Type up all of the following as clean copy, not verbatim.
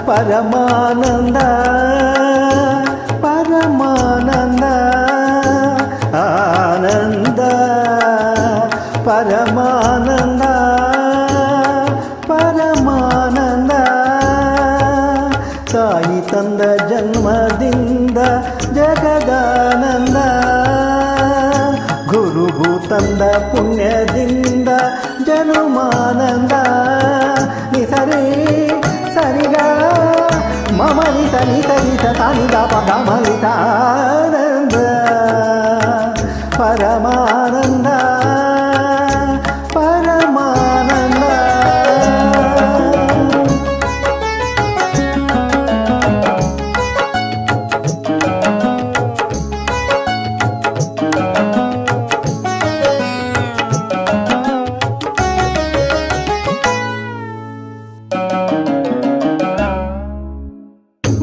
ಪರಮಾನಂದ ಪರಮಾನಂದ ಆನಂದ ಪರಮಾನಂದ ಪರಮಾನಂದ ತಾಯಿ ತಂದ ಜನ್ಮದಿಂದ ಜಗದಾನಂದ ಗುರುಭೂ ತಂದ ಪುಣ್ಯದಿಂದ ಜನುಮಾನಂದ ನಿಸರಿ ಸರಿಗ ಮಮಲಿತ ನಿತರಿತ ತಾನಿದ ಪಗಮಲಿತ ಆನಂದ ಪರಮಾನಂದ ಪರಮಾನಂದ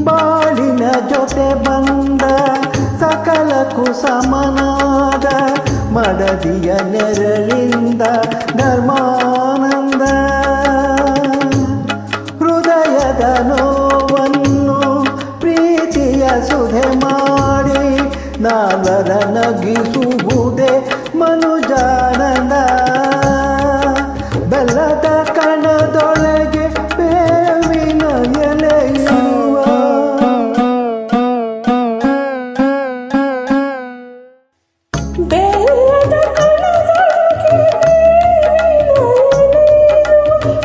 ಬಾಳಿನ ಜೊತೆ ಬಂದ ಸಕಲಕ್ಕೂ ಸಮನಾದ ಮಡದಿಯ ನೆರಳಿಂದ ಧರ್ಮಾನಂದ ಹೃದಯದ ನೋವನ್ನು ಪ್ರೀತಿಯ ಸುಧೆ ಮಾಡಿ ನಾಲ್ವರ ನಗಿಸುವುದೇ ಮನುಜಾನಂದ ಬೆಲ್ಲದ ಕಣದೊಳಗೆ ಬೇವಿನ ಎಲೆಯುವ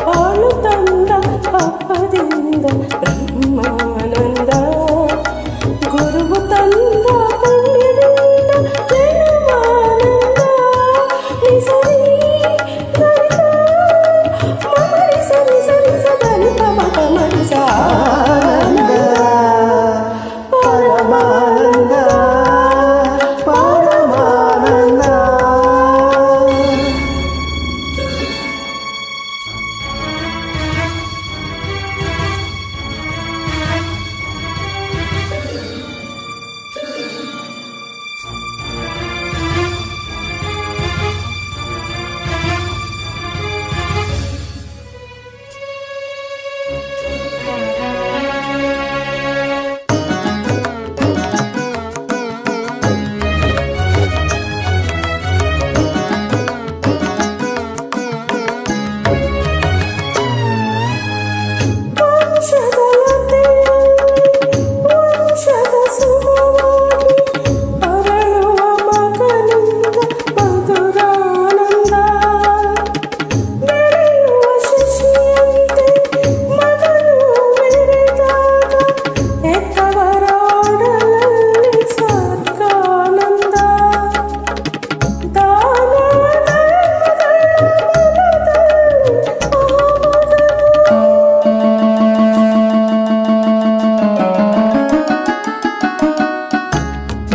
ಹಾಲು ತಂದ ಹಬ್ಬದಿಂದ ಬ್ರಹ್ಮಾನಂದ ಗುರುವು ತಂದ ಪುಣ್ಯದಿಂದ ಜನುಮಾನಂದ ನಿಸರಿ ಸರಿ ಸರಿ ಸದನಿ ಪಮಕ ಮರಿಸ ಪರಮಾನಂದ ಪರಮಾನಂದ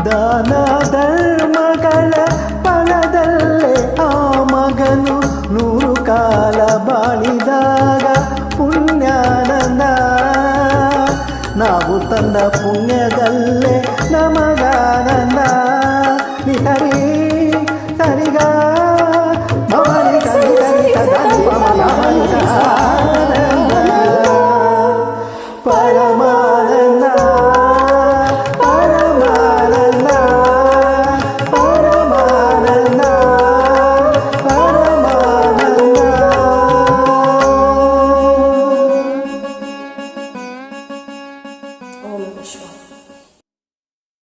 ದಾನ ಧರ್ಮಗಳ ಫಲದಲ್ಲೇ ಆ ಮಗನು 100 ಕಾಲ ಬಾಳಿದಾಗ ಪುಣ್ಯಾನಂದ ನಾವು ತಂದ ಪುಣ್ಯದಲ್ಲೇ ನಮಗೆ